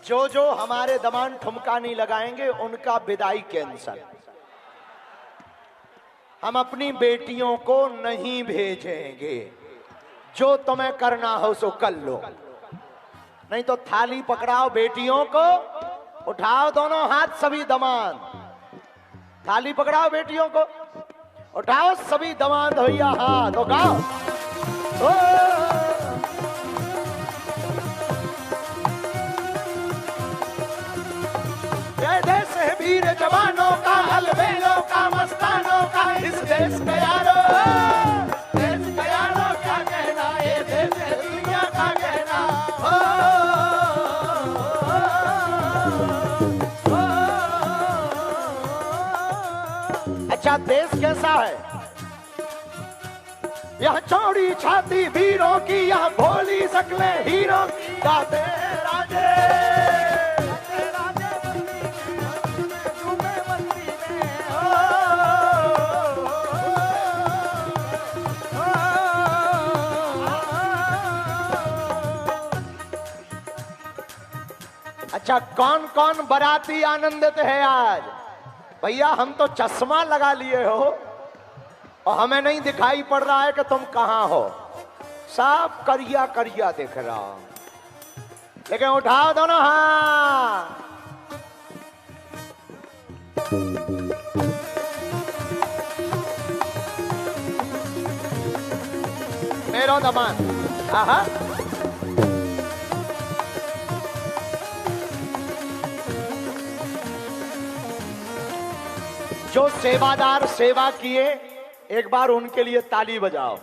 जो जो हमारे दमान ठुमका नहीं लगाएंगे उनका विदाई कैंसल। हम अपनी बेटियों को नहीं भेजेंगे। जो तुम्हें करना हो सो कर लो, नहीं तो थाली पकड़ाओ बेटियों को, उठाओ दोनों हाथ सभी दमाद, थाली पकड़ाओ बेटियों को, उठाओ सभी दमाद भैया हाथ, तो गाओ जय देश है वीर जवानों का, हलवेलों का, मस्तानों का, इस देश का यारो, देश का यारो क्या कहना, ये देश है दुनिया का कहना। अच्छा देश कैसा है? यह चौड़ी छाती वीरों की, यह भोली शक्लें हीरों की, गाते राजे अच्छा कौन कौन बाराती आनंदित है आज? भैया हम तो चश्मा लगा लिए हो और हमें नहीं दिखाई पड़ रहा है कि तुम कहां हो, सब करिया करिया दिख रहा, लेकिन उठाओ दोनों हाथ। मेरो दमान आहा जो सेवादार सेवा किए एक बार उनके लिए ताली बजाओ।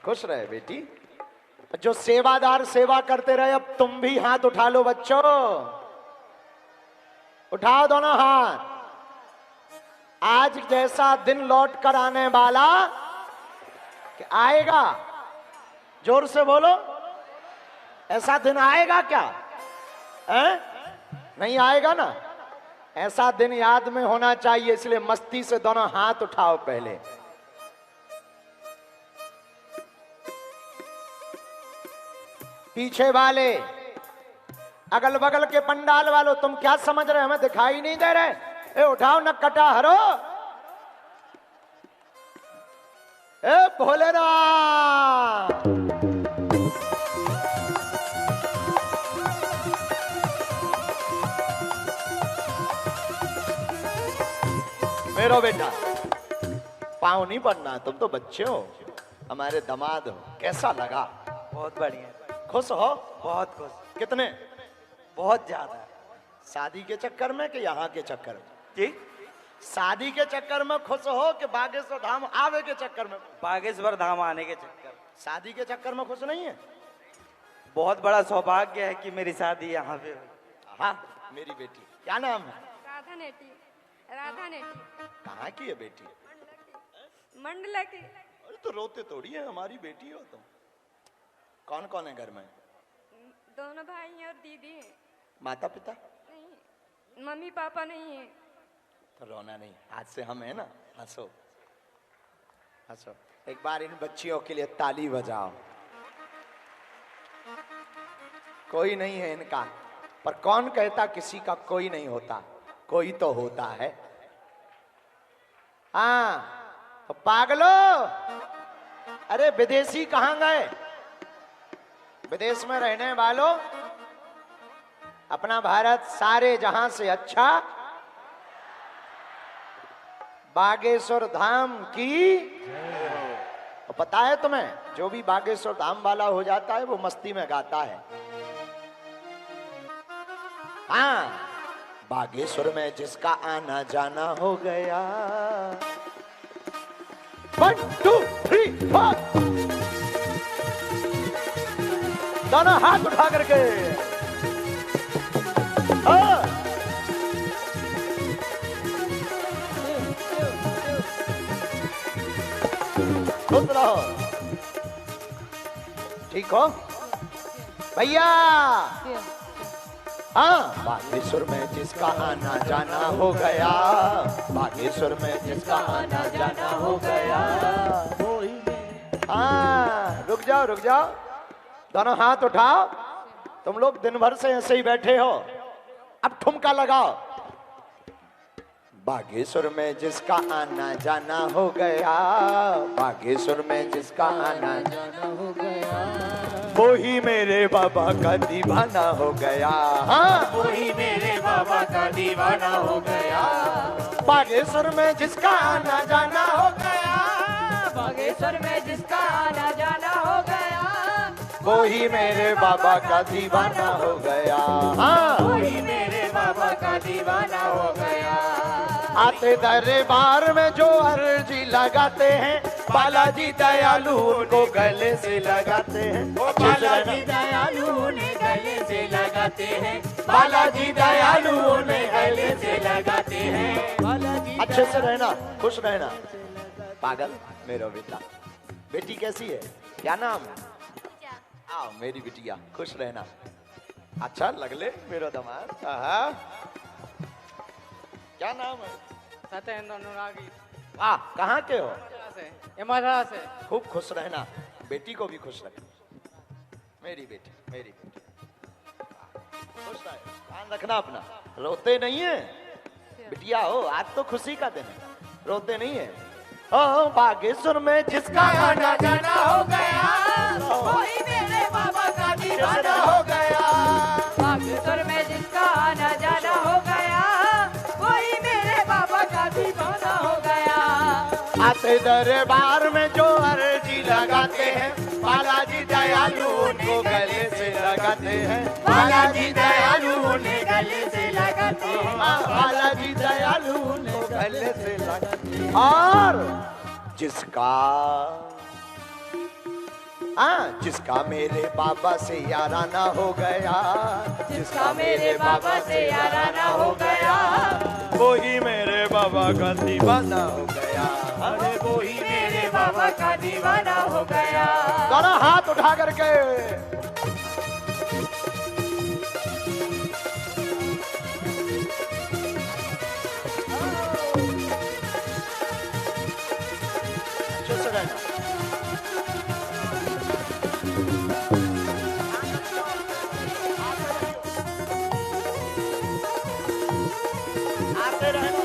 खुश रहे बेटी। जो सेवादार सेवा करते रहे अब तुम भी हाथ उठा लो बच्चों, उठाओ दोनों हाथ। आज जैसा दिन लौट कर आने वाला कि आएगा, जोर से बोलो, ऐसा दिन आएगा क्या? नहीं आएगा ना? ऐसा दिन याद में होना चाहिए, इसलिए मस्ती से दोनों हाथ उठाओ पहले। पीछे वाले, अगल बगल के पंडाल वालों, तुम क्या समझ रहे, हमें दिखाई नहीं दे रहे? ए उठाओ न कटा हरो, ए भोलेनाथ। मेरो बेटा पाँव नहीं पड़ना, तुम तो बच्चे हो, हमारे दामाद हो। कैसा लगा? बहुत बढ़िया। खुश हो? बहुत खुश। कितने? बहुत ज्यादा। शादी के चक्कर में कि यहाँ के चक्कर में? जी, शादी के चक्कर में खुश हो कि बागेश्वर धाम आवे के चक्कर में? बागेश्वर धाम आने के चक्कर। शादी के चक्कर में खुश नहीं है? बहुत बड़ा सौभाग्य है कि मेरी शादी यहाँ पे हुई। हाँ मेरी बेटी, क्या नाम है? राधा नेटी। राधा नेटी। कहाँ की है बेटी? मंडला की। अरे तो रोते थोड़ी है, हमारी बेटी हो तुम। कौन कौन है घर में? दोनों भाई हैं और दीदी हैं। माता पिता? नहीं, मम्मी पापा नहीं है। तो रोना नहीं, आज से हम है ना, हंसो हंसो। एक बार इन बच्चियों के लिए ताली बजाओ। कोई नहीं है इनका, पर कौन कहता किसी का कोई नहीं होता? कोई तो होता है। हाँ तो पागलो, अरे विदेशी कहां गए? विदेश में रहने वालों, अपना भारत सारे जहां से अच्छा, बागेश्वर धाम की। तो पता है तुम्हें, जो भी बागेश्वर धाम वाला हो जाता है वो मस्ती में गाता है। हाँ, बागेश्वर में जिसका आना जाना हो गया। 1 2 3 4 दोनों हाथ उठा करके खुश रहो। ठीक हो भैया? हाँ, बागेश्वर में जिसका आना जाना हो गया, बागेश्वर में जिसका आना जाना हो गया। हाँ रुक जाओ, दोनों हाथ उठाओ, तुम लोग दिन भर से ऐसे ही बैठे हो, अब ठुमका लगाओ। बागेश्वर में जिसका आना जाना हो गया, बागेश्वर में जिसका आना जाना हो गया, वो ही मेरे बाबा का दीवाना हो गया। हाँ, वो ही मेरे बाबा का दीवाना हो गया। बागेश्वर में जिसका आना जाना हो गया, बागेश्वर में जिसका आना जाना हो गया, वो ही मेरे बाबा का दीवाना हो गया। हाँ, वो ही मेरे बाबा का दीवाना हो गया। आते दरबार में जो अर्जी लगाते हैं, बालाजी दयालु उनको गले से लगाते हैं। बालाजी दयालु उन्हें गले से लगाते हैं, बालाजी दयालु उन्हें गले से लगाते हैं। बालाजी अच्छे से रहना, खुश रहना। पागल मेरा बेटा, बेटी कैसी है, क्या नाम है? आओ मेरी बिटिया, खुश रहना। अच्छा लगले मेरा दामाद। क्या नाम है? सत्येंद्र अनुरागी। वाह, कहाँ के हो? इमरा से। खूब खुश रहना, बेटी को भी खुश रखना। मेरी बेटी, मेरी बेटी खुश रहे, ध्यान रखना अपना। रोते नहीं है बिटिया हो, आज तो खुशी का दिन है, रोते नहीं है। ओ बागेश्वर में जिसका आना जाना हो गया, वही मेरे बाबा का दीवाना हो गया। बागेश्वर में जिसका आना जाना हो गया, वही मेरे बाबा का दीवाना हो गया। आते दरबार में जो अर्जी लगाते हैं, बालाजी दयालु उनको गले से लगाते हैं। बालाजी दयालु उन्हें गले से लगाते हैं। बालाजी दयालु उनको गले से लगाते हैं। और जिसका मेरे बाबा से याराना हो गया, जिसका मेरे बाबा से याराना हो गया, वो ही मेरे बाबा का दीवाना हो गया। अरे वो ही मेरे बाबा का दीवाना हो गया। दोनों हाथ उठा करके अच्छे से रहना। आते रहना।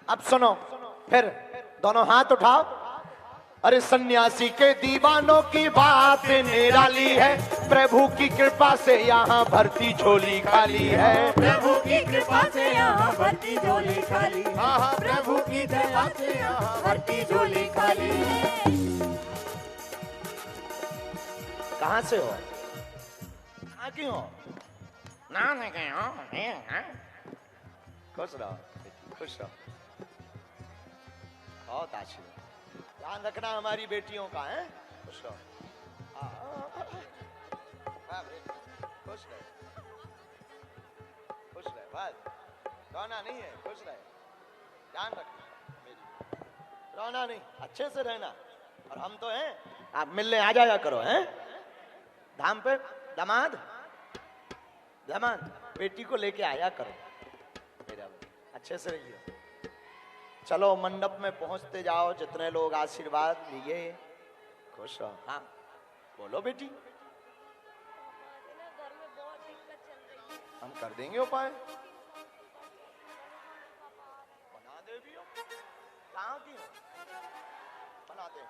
अब सुनो, फिर दोनों हाथ उठाओ। अरे सन्यासी के दीवानों की बात निराली है, प्रभु की कृपा से यहाँ भरती झोली खाली है। प्रभु की कृपा से यहाँ भरती झोली खाली। हाँ, प्रभु की दया से यहाँ भरती झोली खाली। कहाँ से हो, कहाँ की हो? ना नहीं गए हो। खुश रहो बेटी, खुश रहो, बहुत आशीर्वाद। ध्यान रखना हमारी बेटियों का है, खुश रहो। हाँ बेटी, खुश रहे, खुश रहे, बस रोना नहीं है, खुश रहे। ध्यान रखना मेरी, रोना नहीं, अच्छे से रहना। और हम तो हैं, आप मिलने आ जाया करो हैं धाम पे। दामाद, दामाद बेटी को लेके आया करो मेरा, अच्छे से रहिए। चलो मंडप में पहुंचते जाओ, जितने लोग आशीर्वाद लिए, खुश रहो। हाँ बोलो बेटी, हम कर देंगे उपाय, बना दे भी हो। कहाँ की हो? बना दे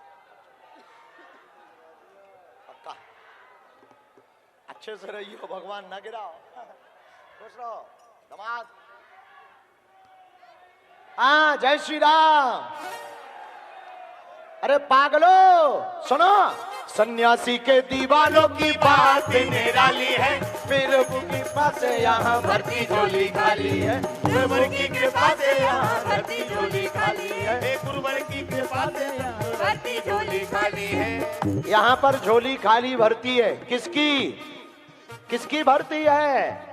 पक्का। अच्छे से रहियो, भगवान ना गिराओ, खुश रहो दामाद। हाँ जय श्री राम। अरे पागलो सुनो, सन्यासी के दीवानों की बात निराली है, प्रभु की कृपा से यहाँ भरती झोली खाली है। गुरुवर की कृपा से यहाँ भरती झोली खाली है। गुरुवर की कृपा से यहाँ भरती झोली खाली है। यहाँ पर झोली खाली भरती है, किसकी किसकी भरती है?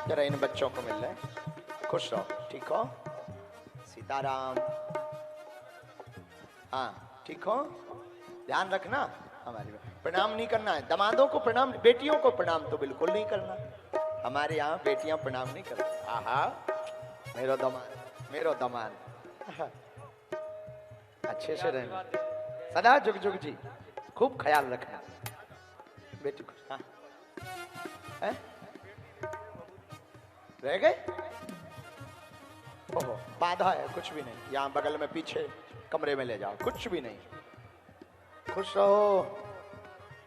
जरा इन बच्चों को मिल रहे, खुश रहो, ठीक हो? सीताराम। हाँ ठीक हो, ध्यान रखना। हमारी प्रणाम नहीं करना है, दामादों को प्रणाम, बेटियों को प्रणाम तो बिल्कुल नहीं करना। हमारे यहाँ बेटियां प्रणाम नहीं करती। आहा मेरो दामाद, मेरो दामाद। अच्छे से रहना, सदा जुग जुग जी, खूब ख्याल रखना बेटी को। हाँ हैं? रह गए? ओहो, बाधा है, कुछ भी नहीं। यहाँ बगल में पीछे कमरे में ले जाओ, कुछ भी नहीं। खुश रहो,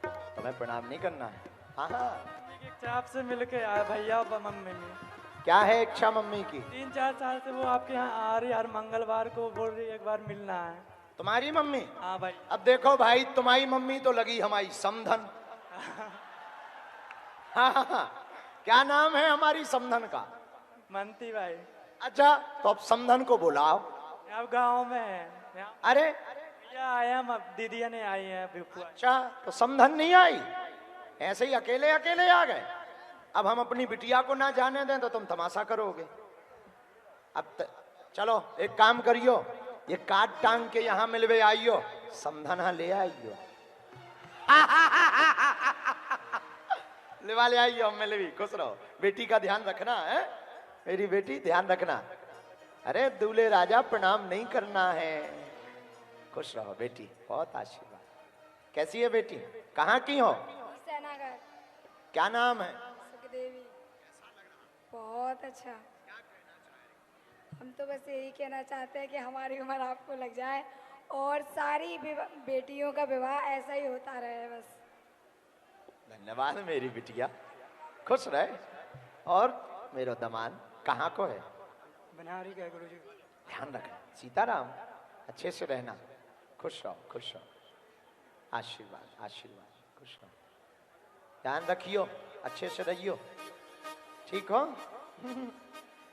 तुम्हें प्रणाम नहीं करना है। हाँ हाँ, आपसे मिल के आया भैया और मम्मी में। क्या है इच्छा मम्मी की? 3-4 साल से वो आपके यहाँ आ रही, हर मंगलवार को बोल रही एक बार मिलना है। तुम्हारी मम्मी? हाँ भाई। अब देखो भाई, तुम्हारी मम्मी तो लगी हमारी समधन। हाँ हाँ हाँ, क्या नाम है हमारी समधन का? मनती भाई। अच्छा, तो अब समधन को बुलाओ। अब गाँव में है यहाँ। अरे भैया आया, अब दीदिया ने आई है बुआ। अच्छा, तो समधन नहीं आई, ऐसे ही अकेले अकेले आ गए। अब हम अपनी बिटिया को ना जाने दें तो तुम तमाशा करोगे। अब चलो एक काम करियो, ये काट टांग के यहाँ मिलवे आइयो, समधना ले आइयो। ले आइयो, मिलवी, खुश रहो। बेटी का ध्यान रखना है, मेरी बेटी ध्यान रखना। अरे दूल्हे राजा प्रणाम नहीं करना है। खुश रहो बेटी, बहुत आशीर्वाद। कैसी है बेटी? कहाँ की हो? सेनागर। क्या नाम है? सुखदेवी। बहुत अच्छा। हम तो बस यही कहना चाहते हैं कि हमारी उम्र आपको लग जाए और सारी बेटियों का विवाह ऐसा ही होता रहे बस। धन्यवाद मेरी बिटिया, खुश रहे। और मेरा दमान कहाँ को है? बनहारी का गुरु जी। ध्यान रखना, सीताराम, अच्छे से रहना। खुश रहो, खुश रहो। आशीर्वाद आशीर्वाद, खुश रहो। ध्यान रखियो, अच्छे से रहियो, ठीक हो?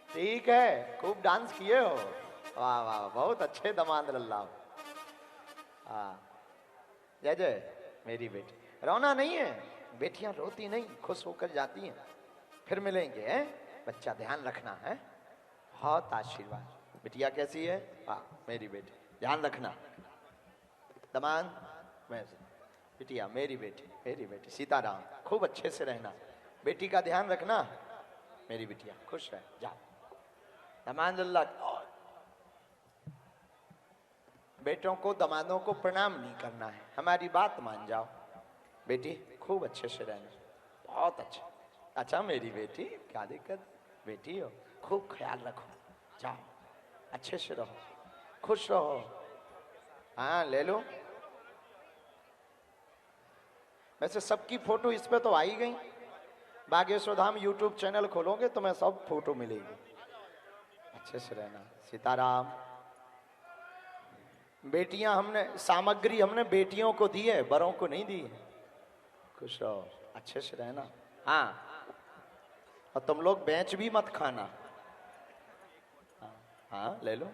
ठीक है, खूब डांस किए हो। वाह वाह, बहुत अच्छे दमाद लल्ला। हाँ, जय जय मेरी बेटी। रोना नहीं है, बेटियां रोती नहीं, खुश होकर जाती हैं। फिर मिलेंगे, हैं? बच्चा ध्यान रखना है। बहुत आशीर्वाद। बिटिया कैसी है? हाँ मेरी बेटी, ध्यान रखना। दमान मैं, बिटिया मेरी बेटी सीताराम, खूब अच्छे से रहना। बेटी का ध्यान रखना मेरी बिटिया, खुश रह। जाओ दमान लल्ला। बेटों को दमादों को प्रणाम नहीं करना है, हमारी बात मान जाओ। बेटी खूब अच्छे से रहना, बहुत अच्छा। अच्छा मेरी बेटी, क्या दिक्कत? बेटी हो, खूब ख्याल रखो। जाओ अच्छे से रहो, खुश रहो। हाँ ले लो। वैसे सबकी फोटो इस पे तो आई गई। बागेश्वर धाम यूट्यूब चैनल खोलोगे तो मैं सब फोटो मिलेगी। अच्छे से रहना। सीताराम। बेटियां हमने, सामग्री हमने बेटियों को दी है, बड़ों को नहीं दी है। खुश रहो, अच्छे से रहना। हाँ, और तुम लोग बेच भी मत खाना। हाँ, हाँ ले लो।